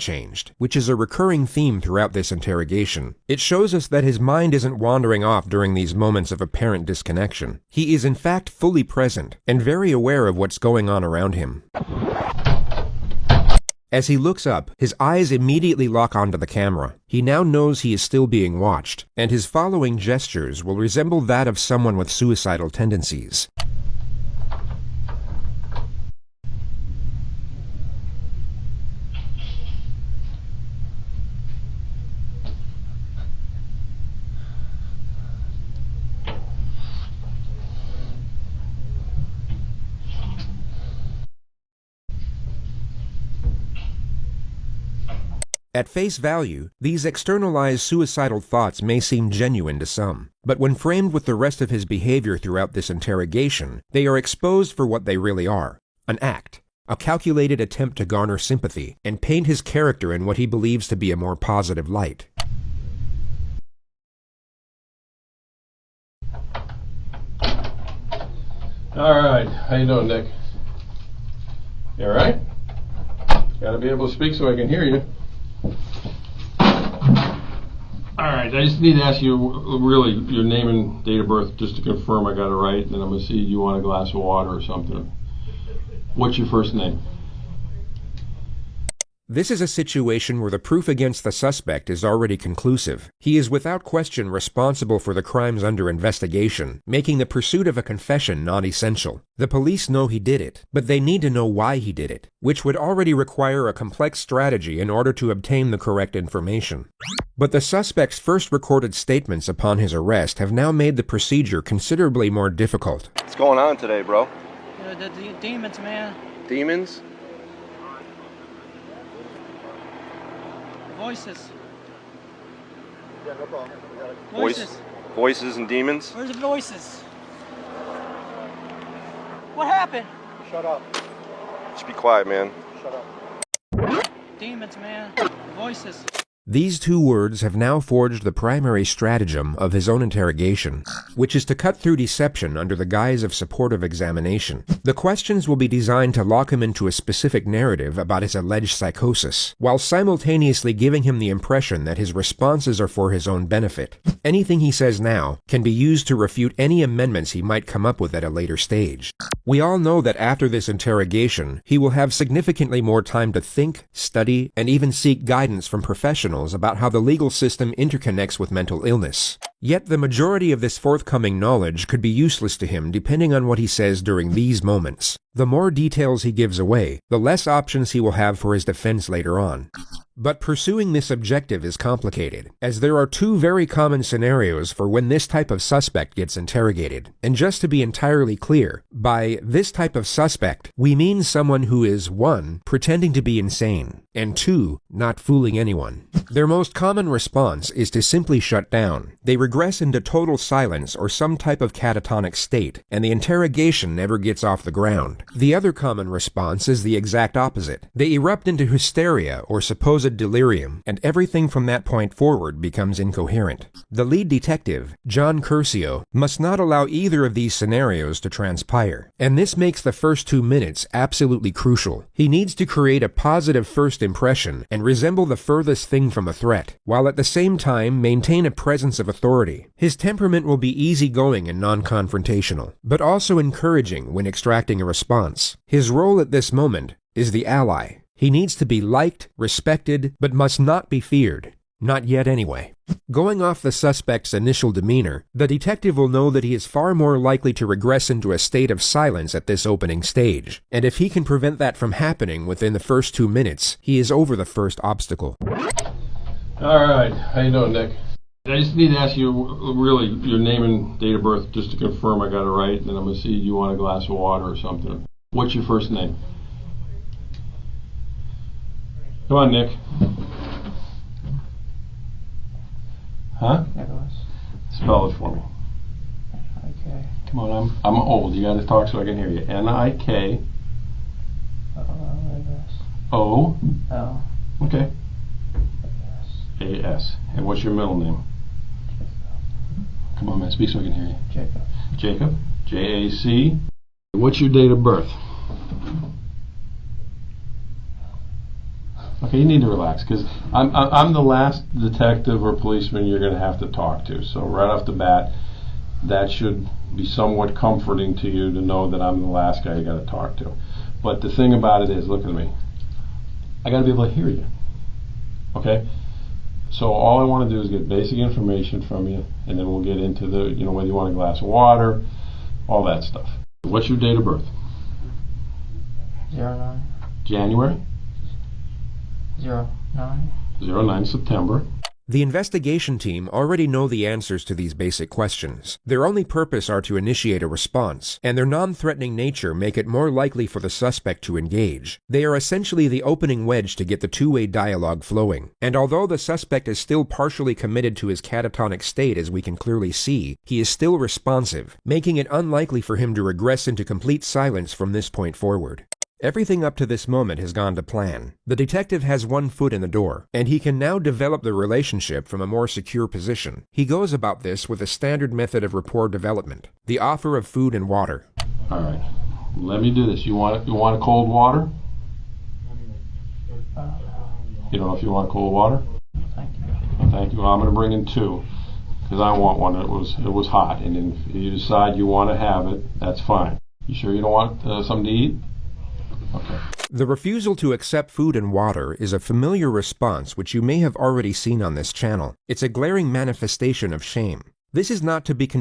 changed, which is a recurring theme throughout this interrogation. It shows us that his mind isn't wandering off during these moments of apparent disconnection. He is in fact fully present and very aware of what's going on around him. As he looks up, his eyes immediately lock onto the camera. He now knows he is still being watched, and his following gestures will resemble that of someone with suicidal tendencies. At face value, these externalized suicidal thoughts may seem genuine to some, but when framed with the rest of his behavior throughout this interrogation, they are exposed for what they really are: an act, a calculated attempt to garner sympathy and paint his character in what he believes to be a more positive light. All right, how you doing, Nick? You all right? Gotta be able to speak so I can hear you. Alright, I just need to ask you really your name and date of birth just to confirm I got it right, and then I'm going to see you want a glass of water or something. What's your first name? This is a situation where the proof against the suspect is already conclusive. He is without question responsible for the crimes under investigation, making the pursuit of a confession not essential. The police know he did it, but they need to know why he did it, which would already require a complex strategy in order to obtain the correct information. But the suspect's first recorded statements upon his arrest have now made the procedure considerably more difficult. What's going on today, bro? The demons, man. Demons? Voices. Yeah, no problem. Voices. Voices and demons? Where's the voices? What happened? Shut up. Just be quiet, man. Shut up. Demons, man. Voices. These two words have now forged the primary stratagem of his own interrogation, which is to cut through deception under the guise of supportive examination. The questions will be designed to lock him into a specific narrative about his alleged psychosis, while simultaneously giving him the impression that his responses are for his own benefit. Anything he says now can be used to refute any amendments he might come up with at a later stage. We all know that after this interrogation, he will have significantly more time to think, study, and even seek guidance from professionals about how the legal system interconnects with mental illness. Yet the majority of this forthcoming knowledge could be useless to him depending on what he says during these moments. The more details he gives away, the less options he will have for his defense later on. But pursuing this objective is complicated, as there are two very common scenarios for when this type of suspect gets interrogated. And just to be entirely clear, by this type of suspect, we mean someone who is 1. Pretending to be insane, and 2. Not fooling anyone. Their most common response is to simply shut down. They regress into total silence or some type of catatonic state, and the interrogation never gets off the ground. The other common response is the exact opposite. They erupt into hysteria or supposed delirium, and everything from that point forward becomes incoherent. The lead detective, John Curcio, must not allow either of these scenarios to transpire, and this makes the first 2 minutes absolutely crucial. He needs to create a positive first impression and resemble the furthest thing from a threat, while at the same time maintain a presence of authority. His temperament will be easygoing and non-confrontational, but also encouraging when extracting a response. His role at this moment is the ally. He needs to be liked, respected, but must not be feared. Not yet anyway. Going off the suspect's initial demeanor, the detective will know that he is far more likely to regress into a state of silence at this opening stage, and if he can prevent that from happening within the first 2 minutes, he is over the first obstacle. Alright, how you doing, Nick? I just need to ask you really your name and date of birth just to confirm I got it right, and then I'm going to see you want a glass of water or something. What's your first name? Come on, Nick. Huh? Nicholas. Spell it for me. Okay. Come on, I'm old. You got to talk so I can hear you. N-I-K. O. L. Okay. A-S. And what's your middle name? Come on, man. Speak so I can hear you. Jacob. Jacob. J-A-C. What's your date of birth? Okay, you need to relax, because I'm the last detective or policeman you're going to have to talk to. So right off the bat, that should be somewhat comforting to you to know that I'm the last guy you got to talk to. But the thing about it is, look at me. I got to be able to hear you. Okay? So all I want to do is get basic information from you, and then we'll get into the, whether you want a glass of water, all that stuff. What's your date of birth? 09. January? 09. 09 September. The investigation team already know the answers to these basic questions. Their only purpose are to initiate a response, and their non-threatening nature make it more likely for the suspect to engage. They are essentially the opening wedge to get the two-way dialogue flowing. And although the suspect is still partially committed to his catatonic state, as we can clearly see, he is still responsive, making it unlikely for him to regress into complete silence from this point forward. Everything up to this moment has gone to plan. The detective has one foot in the door, and he can now develop the relationship from a more secure position. He goes about this with a standard method of rapport development, the offer of food and water. All right, let me do this. You want a cold water? You don't know if you want cold water? Thank you. Well, thank you. Well, I'm going to bring in two, because I want one. It was hot, and if you decide you want to have it, that's fine. You sure you don't want something to eat? Okay. The refusal to accept food and water is a familiar response which you may have already seen on this channel. It's a glaring manifestation of shame. This is not to be confused